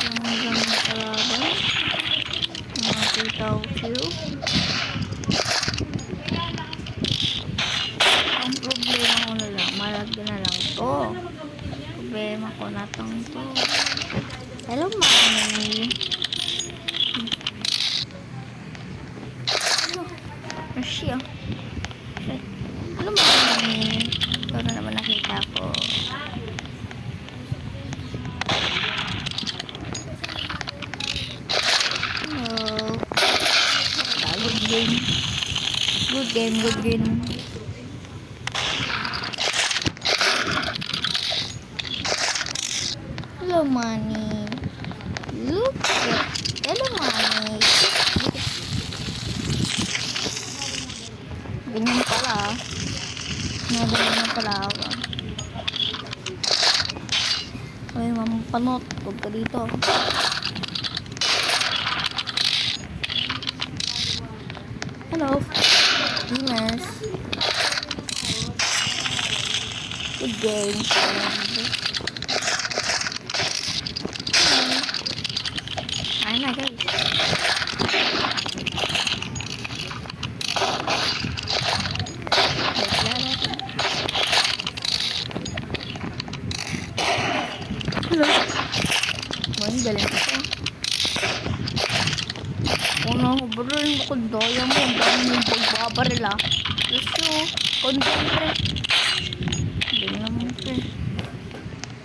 Hanggang kalaban. Nakakita ko siyo. Ang problema ko na lang, malagyan na lang to. Problema ko na tong to. Hello, mami. Ano siya? Hello, mami. Ito na naman nakita ko. Hello. Good game. Good game, good game. Hello, money. Look at. Hello, money. Ganyan pala. Nadala na pala ako. Ay, mamupanot. Huwag ka dito. Hello. Venus. Good game, friend. Ayun na, guys. Hello. Ngayon, galing ito. Ano, barilin mo kung daya mo. Ang dami mong pagbabaril, ah. Gusto, concentrate. Hindi naman ito.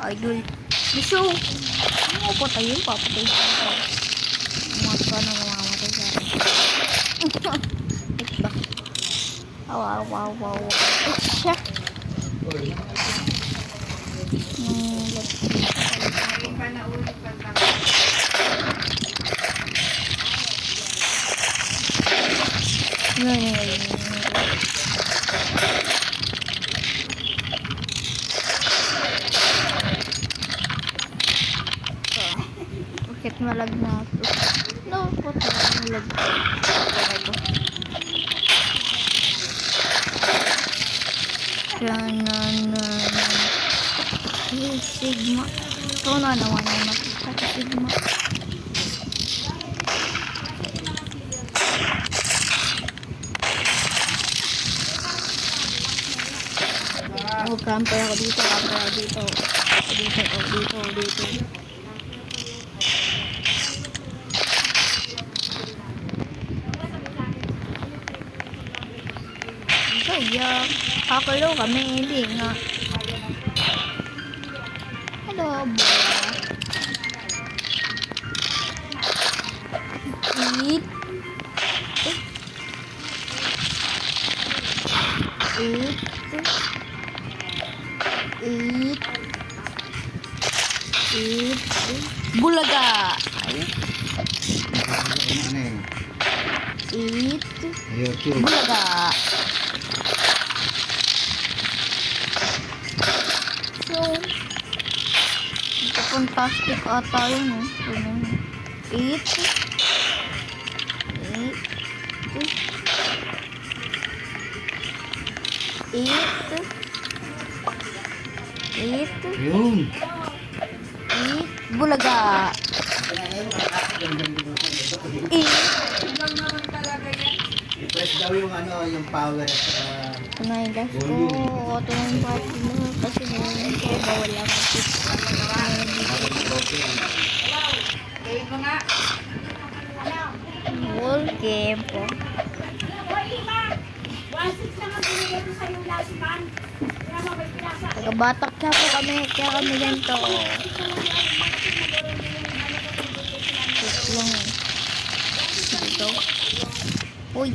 Idol. Gusto. Ano, patayin, papatayin ko. Maka na namamatay sa akin. Ito. Wow. Siya. Bakit malag na ito? No, bakit malag ito? Sigma. Ito na naman yung nakita sa Sigma. Oh, camper ako dito. Dito. Kaya, kakalo kami, hindi nga. Hello, boy. Eat. Bulaga. Eat. Bulaga. So, ito fantastic ata yun, eh. Eat. Yun. Bulaga. I-press daw yung yung power at Tunay gas ko. Ito ng party mo. Kasi ngayon ko bawal lang mag-tip. Whole game po. Tagabatak siya po kami. Kaya kami ganito. Lang. Dito. Hoy.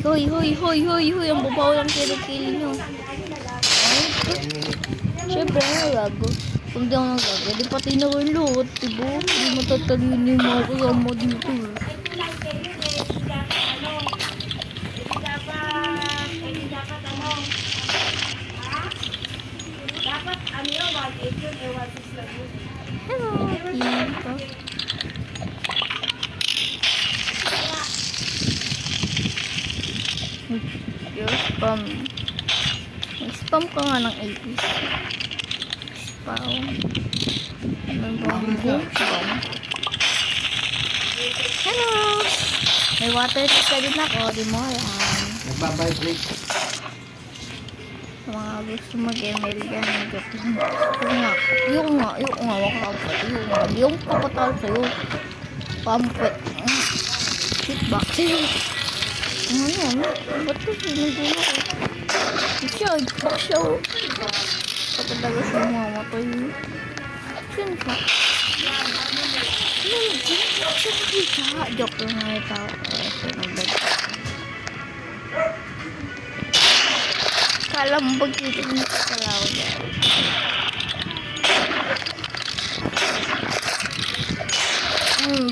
Ang babaw lang kilikili nyo. Siyempre, nalago. Kung di ako nalago, di pati na ko yung luot, diba? Di matatalin yung mga kasama dito. Hello, dito. Spam. Spam ka nga ng 80s. Spam. Spam. May water tip din ako, di mo alam. Nagbabibrate. Sa mga gusto mag-email yan, joke lang. Yung nga, wakapat, yung kapatal sa'yo. Pampet. Feedback sa'yo. Ano? Ba't kasi nagulong ko? Siya, back siya oh. Patalaga siya mamatay. Saan siya? Joke lang nga yung tao. Kala mo pagkita mo sa kalaw dyan.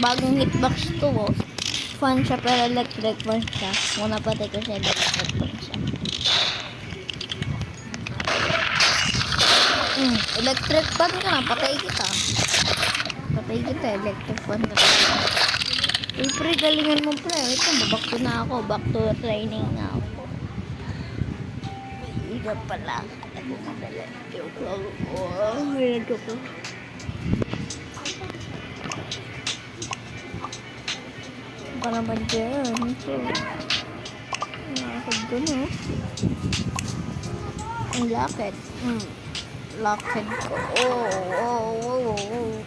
Bagong hitbox to oh. Fan siya pero electric fan siya. Muna patay ko siya electric fan siya. Electric fan ka na, patay kita. Patay kita, electric fan ka na. Pre, galingan mo pre. Ito, back to na ako. Back to training na ako. Ika pala. Ako madala. Joke lang. Joke lang. Ka naman dyan. So, nakakad doon oh. Ang lakad. Lakad ko. Oh.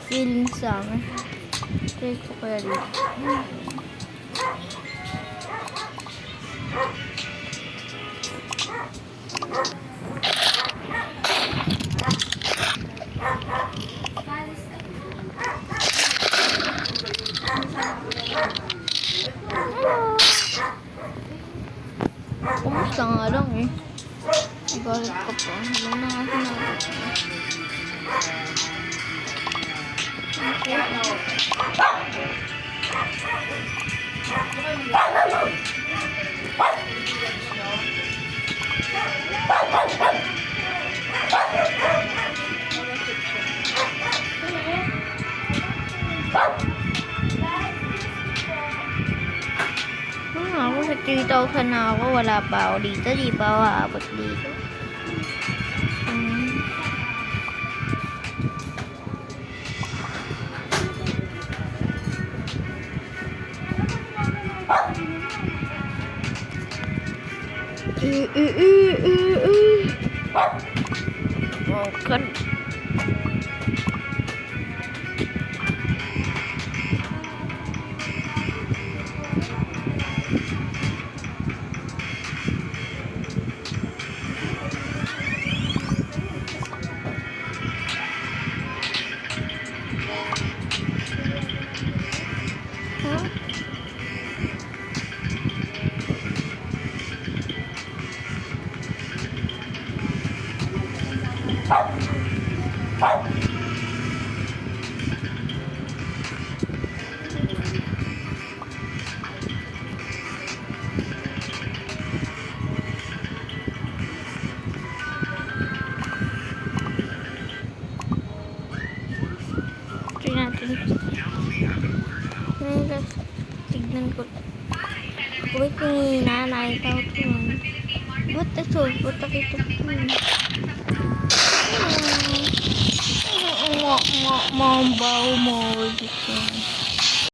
Feeling sa amin. Try ko kaya dito. Kumusta nga lang eh. Nagalit ka pa. Ano na nga sinabi. Ako sa 3,000 na ako. Wala pa ako dito. Di pa ako aabot dito. Kan tignan ko. Wait, nanay tao to. Ba't ito? Ba't nakita ko? Mambaw mo.